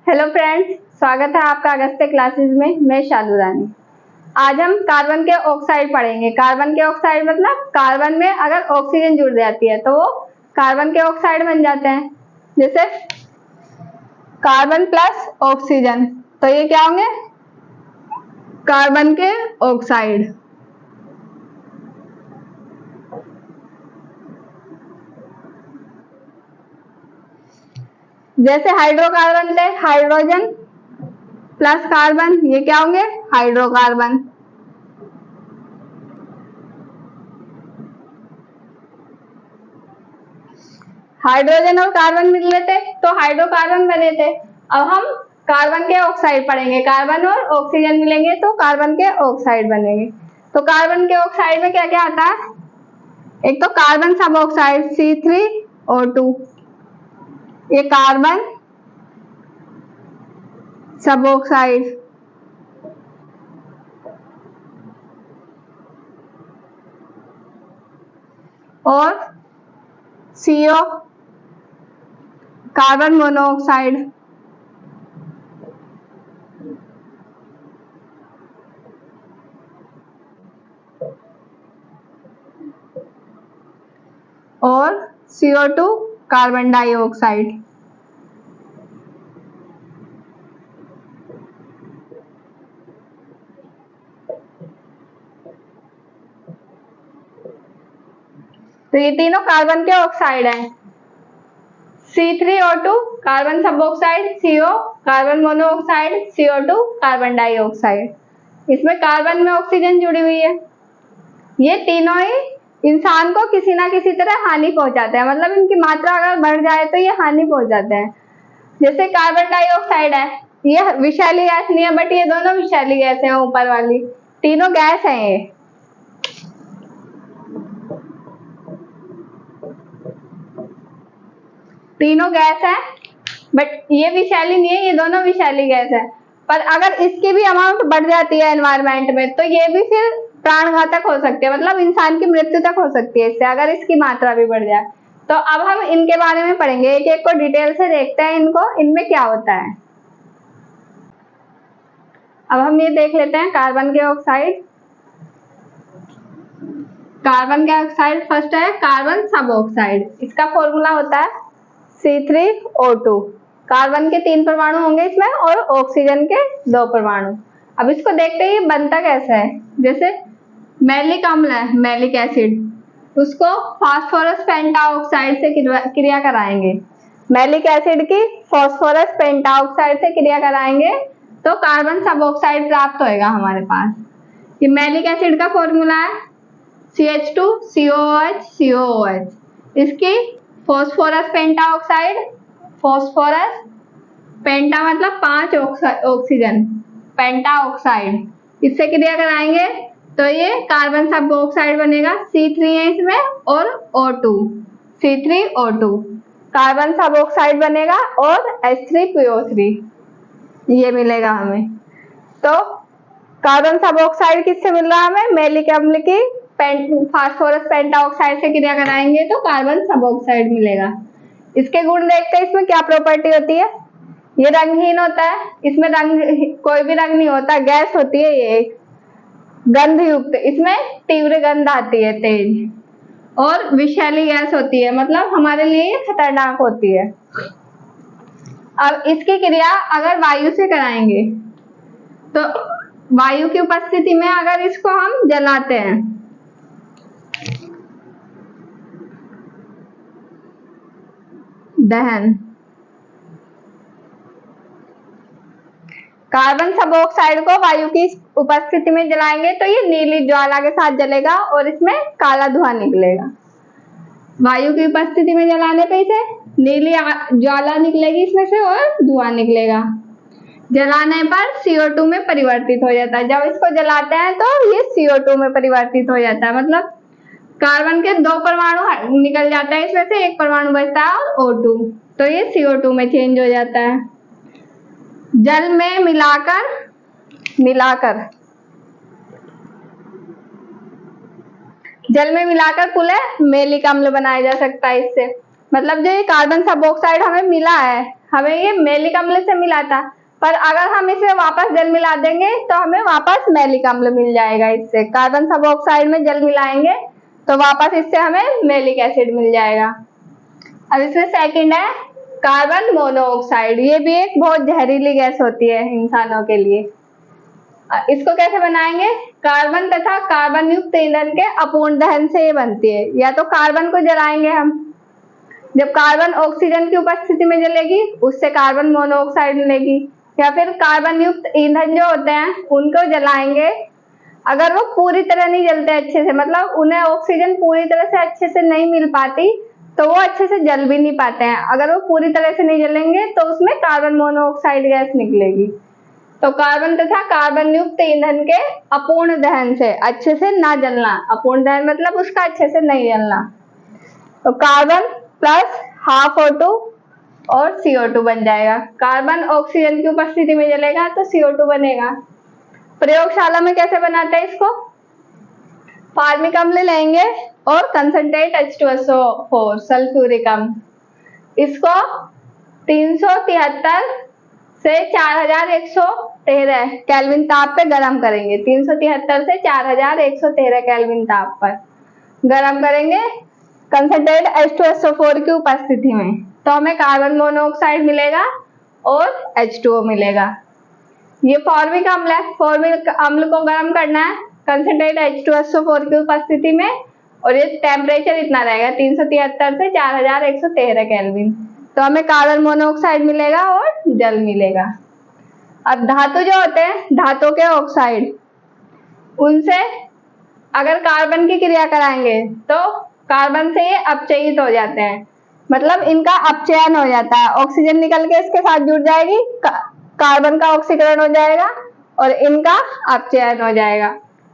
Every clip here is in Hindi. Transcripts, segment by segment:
हेलो फ्रेंड्स, स्वागत है आपका अगस्त्य क्लासेस में। मैं शालू रानी। आज हम कार्बन के ऑक्साइड पढ़ेंगे। कार्बन के ऑक्साइड मतलब कार्बन में अगर ऑक्सीजन जुड़ जाती है तो वो कार्बन के ऑक्साइड बन जाते हैं। जैसे कार्बन प्लस ऑक्सीजन, तो ये क्या होंगे? कार्बन के ऑक्साइड। जैसे हाइड्रोकार्बन थे, हाइड्रोजन प्लस कार्बन, ये क्या होंगे? हाइड्रोकार्बन। हाइड्रोजन और कार्बन मिले थे तो हाइड्रोकार्बन बने थे। अब हम कार्बन के ऑक्साइड पढ़ेंगे। कार्बन और ऑक्सीजन मिलेंगे तो कार्बन के ऑक्साइड बनेंगे। तो कार्बन के ऑक्साइड में क्या क्या आता है? एक तो कार्बन सब ऑक्साइड C3O2, ये कार्बन सब ऑक्साइड। और CO, कार्बन मोनोऑक्साइड। और CO2, कार्बन डाइऑक्साइड। तो ये तीनों कार्बन के ऑक्साइड हैं। C3O2 कार्बन सब oxide, CO carbon monoxide, CO2 carbon dioxide. इसमें कार्बन में ऑक्सीजन जुड़ी हुई है। ये तीनों ही इंसान को किसी ना किसी तरह हानि पहुंचाते हैं, मतलब इनकी मात्रा अगर बढ़ जाए तो ये हानि पहुंचाते हैं। जैसे कार्बन डाइऑक्साइड है, ये विषैली गैस नहीं है, बट ये दोनों विषैली गैस हैं। ऊपर वाली तीनों गैस हैं। ये तीनों गैस है, बट ये विषैली नहीं है, ये दोनों विषैली गैस है। पर अगर इसकी भी अमाउंट बढ़ जाती है एनवायरमेंट में तो ये भी फिर प्राणघातक हो सकती है, मतलब इंसान की मृत्यु तक हो सकती है इससे, अगर इसकी मात्रा भी बढ़ जाए। तो अब हम इनके बारे में पढ़ेंगे, एक एक को डिटेल से देखते हैं इनमें क्या होता है। अब हम ये देख लेते हैं कार्बन के ऑक्साइड। कार्बन के ऑक्साइड फर्स्ट है कार्बन सब ऑक्साइड। इसका फॉर्मूला होता है C3O2। कार्बन के 3 परमाणु होंगे इसमें और ऑक्सीजन के 2 परमाणु। अब इसको देखते ही बनता कैसा है। जैसे मैलिक अम्ल है, मैलिक एसिड, उसको फास्फोरस पेंटाऑक्साइड से क्रिया कराएंगे। मैलिक एसिड की फास्फोरस पेंटाऑक्साइड से क्रिया कराएंगे तो कार्बन सब ऑक्साइड प्राप्त होएगा हमारे पास। ये मैलिक एसिड का फॉर्मूला है CH2COOH। इसकी फास्फोरस पेंटाऑक्साइड, फास्फोरस पेंटा मतलब 5 ऑक्सीजन, पेंटाऑक्साइड, इससे क्रिया कराएंगे तो ये कार्बन सब ऑक्साइड बनेगा। C3 है इसमें और O2, C3O2 कार्बन सब ऑक्साइड बनेगा और H3PO3 ये मिलेगा हमें। तो कार्बन सब ऑक्साइड किससे मिल रहा है हमें? मैलिक अम्ल की फास्फोरस पेंटाऑक्साइड से क्रिया कराएंगे तो कार्बन सब ऑक्साइड मिलेगा। इसके गुण देखते हैं, इसमें क्या प्रॉपर्टी होती है। ये रंगहीन होता है, इसमें रंग कोई भी रंग नहीं होता, गैस होती है ये, गंध युक्त, इसमें तीव्र गंध आती है, तेज, और विषैली गैस होती है, मतलब हमारे लिए खतरनाक होती है। अब इसकी क्रिया अगर वायु से कराएंगे तो वायु की उपस्थिति में अगर इसको हम जलाते हैं, दहन, कार्बन सब ऑक्साइड को वायु की उपस्थिति में जलाएंगे तो ये नीली ज्वाला के साथ जलेगा और इसमें काला धुआं निकलेगा। वायु की उपस्थिति में जलाने पे इसे नीली ज्वाला निकलेगी इसमें से और धुआं निकलेगा। जलाने पर CO2 में परिवर्तित हो जाता है। जब इसको जलाते हैं तो ये CO2 में परिवर्तित हो जाता है, मतलब कार्बन के 2 परमाणु निकल जाता है, इसमें से 1 परमाणु बचता है और O2, तो ये CO2 में चेंज हो जाता है। जल में मिलाकर पुनः मैलिक अम्ल बनाया जा सकता है इससे। मतलब जो ये कार्बन सब ऑक्साइड हमें मिला है, हमें ये मैलिक अम्ल से मिला था, पर अगर हम इसे वापस जल मिला देंगे तो हमें वापस मैलिक अम्ल मिल जाएगा। इससे कार्बन सब ऑक्साइड में जल मिलाएंगे तो वापस इससे हमें मैलिक एसिड मिल जाएगा। अब इसमें सेकंड है कार्बन मोनोऑक्साइड। ये भी एक बहुत जहरीली गैस होती है इंसानों के लिए। इसको कैसे बनाएंगे? कार्बन तथा कार्बन युक्त ईंधन के अपूर्ण दहन से ये बनती है। या तो कार्बन को जलाएंगे हम, जब कार्बन ऑक्सीजन की उपस्थिति में जलेगी उससे कार्बन मोनोऑक्साइड मिलेगी, या फिर कार्बन युक्त ईंधन जो होते हैं उनको जलाएंगे। अगर वो पूरी तरह नहीं जलते अच्छे से, मतलब उन्हें ऑक्सीजन पूरी तरह से अच्छे से नहीं मिल पाती, तो वो अच्छे से जल भी नहीं पाते हैं। अगर वो पूरी तरह से नहीं जलेंगे तो उसमें कार्बन मोनोऑक्साइड गैस निकलेगी। तो कार्बन तथा कार्बन युक्त ईंधन के अपूर्ण दहन से, अच्छे से ना जलना, अपूर्ण दहन मतलब उसका अच्छे से नहीं जलना, तो कार्बन प्लस हाफ O2 और CO2 बन जाएगा। कार्बन ऑक्सीजन की उपस्थिति में जलेगा तो CO2 बनेगा। प्रयोगशाला में कैसे बनाते हैं इसको? फार्मिक अम्ल लेंगे और कंसंट्रेट H2SO4 सल्फ्यूरिक अम्ल, इसको 373 से 4113 केल्विन ताप पे गर्म करेंगे। 373 से 4113 केल्विन ताप पर गर्म करेंगे कंसंट्रेट H2SO4 की उपस्थिति में, तो हमें कार्बन मोनोऑक्साइड मिलेगा और H2O मिलेगा। ये फॉर्मिक अम्ल है। फॉर्मिक अम्ल को गर्म करना है कंसंट्रेट H2SO4 की उपस्थिति में, और ये टेम्परेचर इतना रहेगा 373 से 4113 केल्विन, तो हमें कार्बन मोनोऑक्साइड मिलेगा और जल मिलेगा। अब धातु जो होते हैं, धातु के ऑक्साइड, उनसे अगर कार्बन की क्रिया कराएंगे तो कार्बन से ये अपचयित हो जाते हैं, मतलब इनका अपचयन हो जाता है। ऑक्सीजन निकल के इसके साथ जुड़ जाएगी, कार्बन का ऑक्सीकरण हो जाएगा और इनका अपचयन हो जाएगा,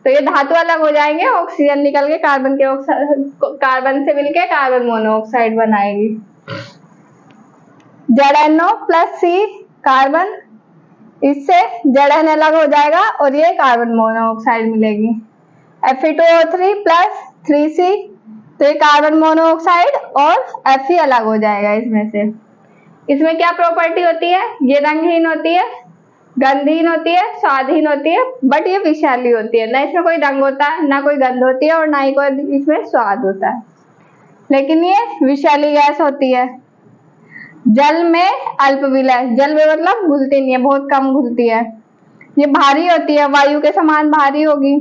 तो ये धातु अलग हो जाएंगे। ऑक्सीजन निकल के कार्बन से मिलके कार्बन मोनोऑक्साइड बनाएगी। ZnO प्लस C कार्बन, इससे Zn अलग हो जाएगा और ये कार्बन मोनोऑक्साइड मिलेगी। Fe2O3 प्लस 3C, तो ये कार्बन मोनोऑक्साइड और Fe अलग हो जाएगा इसमें से। इसमें क्या प्रॉपर्टी होती है? ये रंगहीन होती है, गंधहीन होती है, स्वादहीन होती है, बट ये विषैली होती है। ना इसमें कोई रंग होता है, ना कोई गंध होती है और ना ही कोई इसमें स्वाद होता है, लेकिन ये विषैली गैस होती है। जल में अल्प विलय, जल में मतलब घुलती नहीं है, बहुत कम घुलती है। ये भारी होती है, वायु के समान भारी होगी।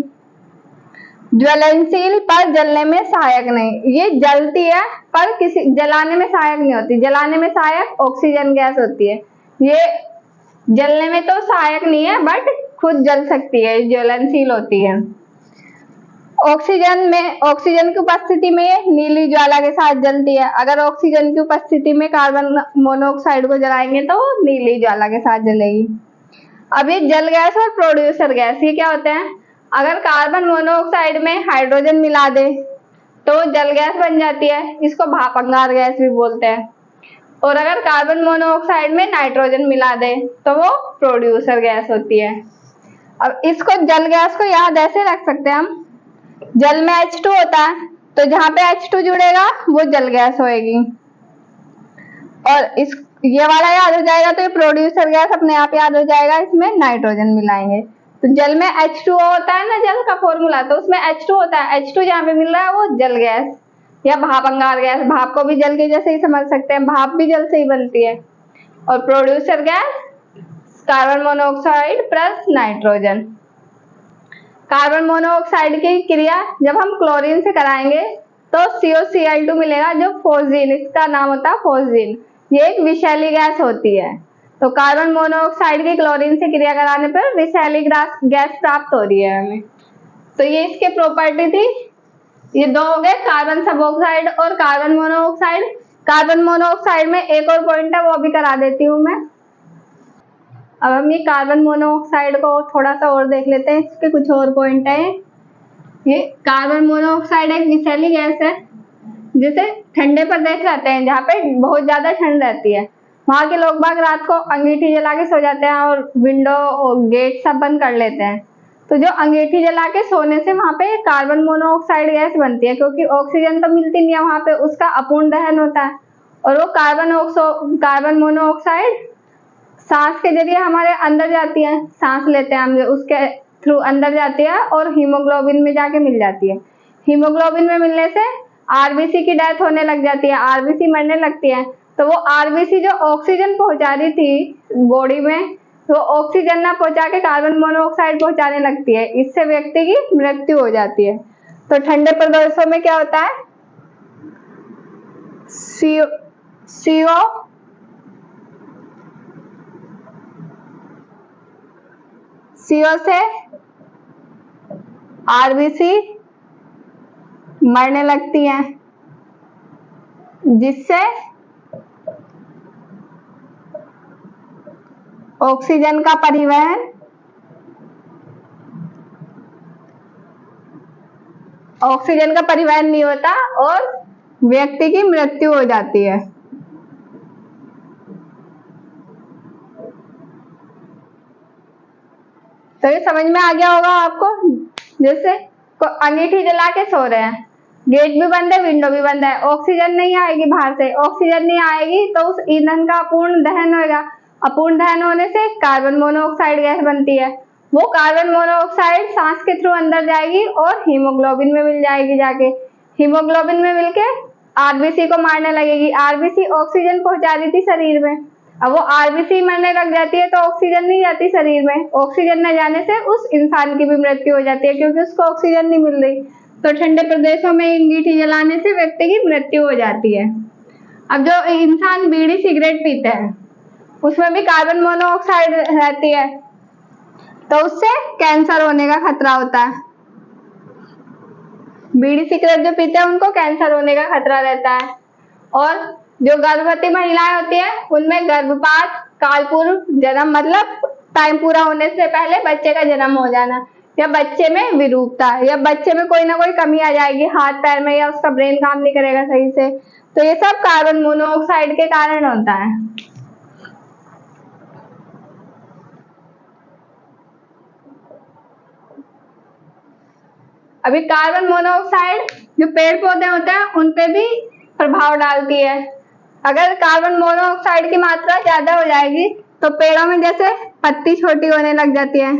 ज्वलनशील पर जलने में सहायक नहीं, ये जलती है पर किसी जलाने में सहायक नहीं होती। जलाने में सहायक ऑक्सीजन गैस होती है, ये जलने में तो सहायक नहीं है बट खुद जल सकती है, ज्वलनशील होती है। ऑक्सीजन की उपस्थिति में ये नीली ज्वाला के साथ जलती है। अगर ऑक्सीजन की उपस्थिति में कार्बन मोनोऑक्साइड को जलाएंगे तो नीली ज्वाला के साथ जलेगी। अब ये जल गैस और प्रोड्यूसर गैस, ये क्या होते हैं? अगर कार्बन मोनोऑक्साइड में हाइड्रोजन मिला दे तो जल गैस बन जाती है, इसको भाप अंगार गैस भी बोलते हैं। और अगर कार्बन मोनोऑक्साइड में नाइट्रोजन मिला दे तो वो प्रोड्यूसर गैस होती है। अब इसको जल गैस को याद ऐसे रख सकते हैं हम, जल में H2 होता है तो जहां पे H2 जुड़ेगा वो जल गैस होएगी, और इस ये वाला याद हो जाएगा तो ये प्रोड्यूसर गैस अपने आप याद हो जाएगा। इसमें नाइट्रोजन मिलाएंगे तो जल में H2O होता है ना, जल का फॉर्मूला, तो उसमें H2 होता है। H2 जहाँ पे मिल रहा है वो जल गैस या भाप अंगार गैस, भाप को भी जल के जैसे ही समझ सकते हैं, भाप भी जल से ही बनती है। और producer gas carbon monoxide plus nitrogen. Carbon monoxide की क्रिया जब हम क्लोरीन से कराएंगे तो COCl2 मिलेगा, जो फोस्जीन, इसका नाम होता है फोस्जीन। ये एक विषैली गैस होती है, तो कार्बन मोनोऑक्साइड की क्लोरीन से क्रिया कराने पर विषैली गैस प्राप्त हो रही है हमें। तो ये इसके प्रॉपर्टी थी। ये दो हो गए, कार्बन सब ऑक्साइड और कार्बन मोनोऑक्साइड। कार्बन मोनोऑक्साइड में एक और पॉइंट है, वो भी करा देती हूँ मैं। अब हम ये कार्बन मोनोऑक्साइड को थोड़ा सा और देख लेते हैं, इसके कुछ और पॉइंट है। ये कार्बन मोनोऑक्साइड एक विषैली गैस है जिसे ठंडे प्रदेश रहते हैं, जहाँ पे बहुत ज्यादा ठंड रहती है, वहां के लोग बाग रात को अंगीठी जला के सो जाते हैं और विंडो और गेट सब बंद कर लेते हैं। तो जो अंगीठी जला के सोने से वहां पे कार्बन मोनोऑक्साइड गैस बनती है, क्योंकि ऑक्सीजन तो मिलती नहीं है वहां पे, उसका अपूर्ण दहन होता है और वो कार्बन मोनोऑक्साइड सांस के जरिए हमारे अंदर जाती है, सांस लेते हैं हम, उसके थ्रू अंदर जाती है और हीमोग्लोबिन में जाके मिल जाती है। हीमोग्लोबिन में मिलने से आरबीसी की डेथ होने लग जाती है, आरबीसी मरने लगती है। तो वो आरबीसी जो ऑक्सीजन पहुंचा रही थी बॉडी में, वो ऑक्सीजन ना पहुंचा के कार्बन मोनोऑक्साइड पहुंचाने लगती है, इससे व्यक्ति की मृत्यु हो जाती है। तो ठंडे प्रदेशों में क्या होता है, सीओ से आरबीसी मरने लगती है, जिससे ऑक्सीजन का परिवहन नहीं होता और व्यक्ति की मृत्यु हो जाती है। तो ये समझ में आ गया होगा आपको। जैसे अंगीठी जला के सो रहे हैं, गेट भी बंद है, विंडो भी बंद है, ऑक्सीजन नहीं आएगी बाहर से, ऑक्सीजन नहीं आएगी तो उस ईंधन का अपूर्ण दहन होगा, अपूर्ण दहन होने से कार्बन मोनोऑक्साइड गैस बनती है। वो कार्बन मोनोऑक्साइड सांस के थ्रू अंदर जाएगी और हीमोग्लोबिन में मिल जाएगी, जाके हीमोग्लोबिन में मिलके आरबीसी को मारने लगेगी। आरबीसी ऑक्सीजन पहुंचा रही थी शरीर में, अब वो आरबीसी मरने लग जाती है तो ऑक्सीजन नहीं जाती शरीर में, ऑक्सीजन न जाने से उस इंसान की भी मृत्यु हो जाती है क्योंकि उसको ऑक्सीजन नहीं मिल रही। तो ठंडे प्रदेशों में अंगीठी जलाने से व्यक्ति की मृत्यु हो जाती है। अब जो इंसान बीड़ी सिगरेट पीते हैं उसमें भी कार्बन मोनोऑक्साइड रहती है, तो उससे कैंसर होने का खतरा होता है। बीड़ी सिगरेट जो पीते हैं उनको कैंसर होने का खतरा रहता है। और जो गर्भवती महिलाएं होती है उनमें गर्भपात, कालपूर्व जन्म मतलब टाइम पूरा होने से पहले बच्चे का जन्म हो जाना, या बच्चे में विरूपता, या बच्चे में कोई ना कोई कमी आ जाएगी हाथ पैर में, या उसका ब्रेन काम नहीं करेगा सही से, तो ये सब कार्बन मोनोऑक्साइड के कारण होता है। अभी कार्बन मोनोऑक्साइड जो पेड़ पौधे होते हैं उन पे भी प्रभाव डालती है। अगर कार्बन मोनोऑक्साइड की मात्रा ज्यादा हो जाएगी तो पेड़ों में जैसे पत्ती छोटी होने लग जाती है,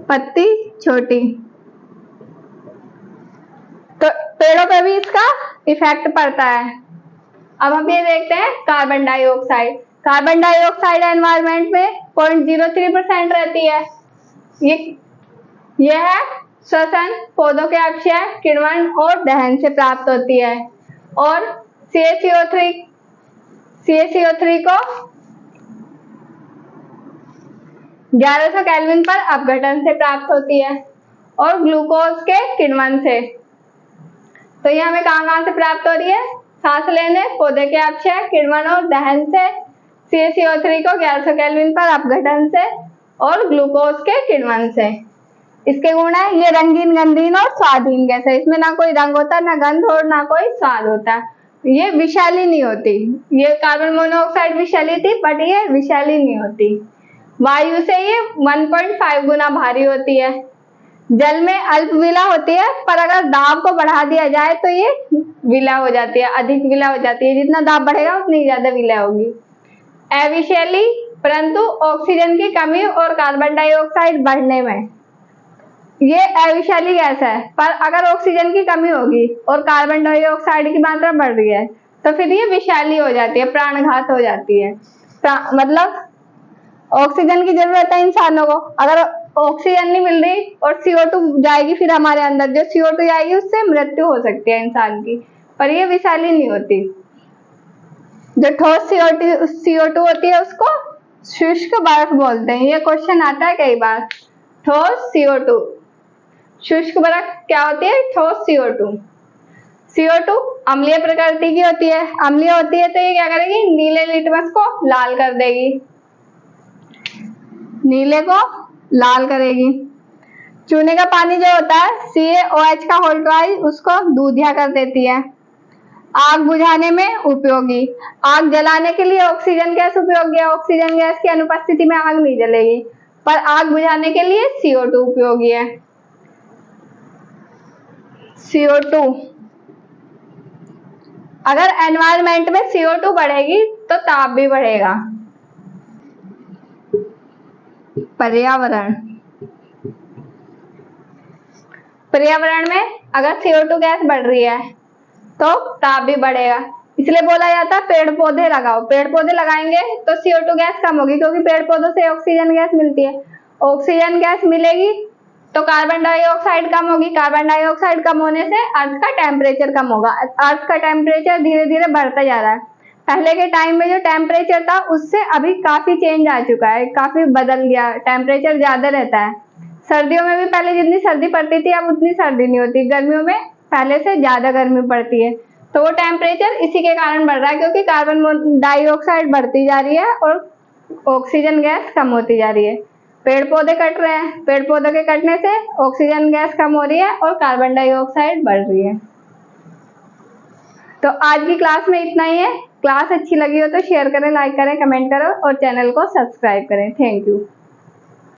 पत्ती छोटी, तो पेड़ों पे भी इसका इफेक्ट पड़ता है। अब हम ये देखते हैं carbon dioxide. Carbon dioxide environment में 0.03% रहती है। यह है श्वसन, पौधों के अक्षय, किण्वन और दहन से प्राप्त होती है। और CaCO3 को 1100 केल्विन पर अपघटन से प्राप्त होती है और ग्लूकोज के किण्वन से। तो ये हमें कहाँ से प्राप्त हो रही है, सांस लेने, पौधे के अक्षय, किण्वन और दहन से, CaCO3 को 1100 केल्विन पर अपघटन से और ग्लूकोज के किण्वन से। इसके गुण है ये रंगीन, गंधहीन और स्वादहीन गैस है। इसमें ना कोई रंग होता, ना गंध और ना कोई स्वाद होता। ये विषैली नहीं होती। ये कार्बन मोनोऑक्साइड विषैली थी बट ये विषैली नहीं होती। वायु से ये 1.5 गुना भारी होती है। जल में अल्प विला होती है, पर अगर दाब को बढ़ा दिया जाए तो ये विला हो जाती है, अधिक विला हो जाती है। जितना दाब बढ़ेगा उतनी ज्यादा विला होगी। अविषैली, परंतु ऑक्सीजन की कमी और कार्बन डाइऑक्साइड बढ़ने में ये अविषैली गैस है। पर अगर ऑक्सीजन की कमी होगी और कार्बन डाइऑक्साइड की मात्रा बढ़ रही है तो फिर ये विषैली हो जाती है, प्राणघात हो जाती है। मतलब ऑक्सीजन की जरूरत है इंसानों को, अगर ऑक्सीजन नहीं मिल रही और CO2 जाएगी फिर हमारे अंदर, जो CO2 जाएगी उससे मृत्यु हो सकती है इंसान की, पर ये विषैली नहीं होती। जो ठोस CO2 होती है उसको शुष्क बर्फ बोलते हैं। ये क्वेश्चन आता है कई बार। ठोस CO2, शुष्क बर्फ क्या होती है, ठोस CO2 अम्लीय प्रकृति की होती है। अम्लीय होती है तो ये क्या करेगी, नीले लिटमस को लाल कर देगी, नीले को लाल करेगी। चूने का पानी जो होता है CaOH का होल ट्वाइस उसको दूधिया कर देती है। आग बुझाने में उपयोगी, आग जलाने के लिए ऑक्सीजन गैस उपयोगी है। ऑक्सीजन गैस की अनुपस्थिति में आग नहीं जलेगी, पर आग बुझाने के लिए CO2 उपयोगी है। CO2 अगर एनवायरनमेंट में CO2 बढ़ेगी तो ताप भी बढ़ेगा। पर्यावरण, पर्यावरण में अगर CO2 गैस बढ़ रही है तो ताप भी बढ़ेगा। इसलिए बोला जाता है पेड़ पौधे लगाओ। पेड़ पौधे लगाएंगे तो CO2 गैस कम होगी, क्योंकि पेड़ पौधों से ऑक्सीजन गैस मिलती है। ऑक्सीजन गैस मिलेगी तो कार्बन डाइऑक्साइड कम होगी। कार्बन डाइऑक्साइड कम होने से अर्थ का टेम्परेचर कम होगा। अर्थ का टेम्परेचर धीरे धीरे बढ़ता जा रहा है। पहले के टाइम में जो टेम्परेचर था उससे अभी काफी चेंज आ चुका है, काफी बदल गया, टेम्परेचर ज्यादा रहता है। सर्दियों में भी पहले जितनी सर्दी पड़ती थी अब उतनी सर्दी नहीं होती। गर्मियों में पहले से ज्यादा गर्मी पड़ती है। तो वो टेम्परेचर इसी के कारण बढ़ रहा है, क्योंकि कार्बन डाइऑक्साइड बढ़ती जा रही है और ऑक्सीजन गैस कम होती जा रही है। पेड़ पौधे कट रहे हैं, पेड़ पौधों के कटने से ऑक्सीजन गैस कम हो रही है और कार्बन डाइऑक्साइड बढ़ रही है। तो आज की क्लास में इतना ही है। क्लास अच्छी लगी हो तो शेयर करें, लाइक करें, कमेंट करो और चैनल को सब्सक्राइब करें। Thank you.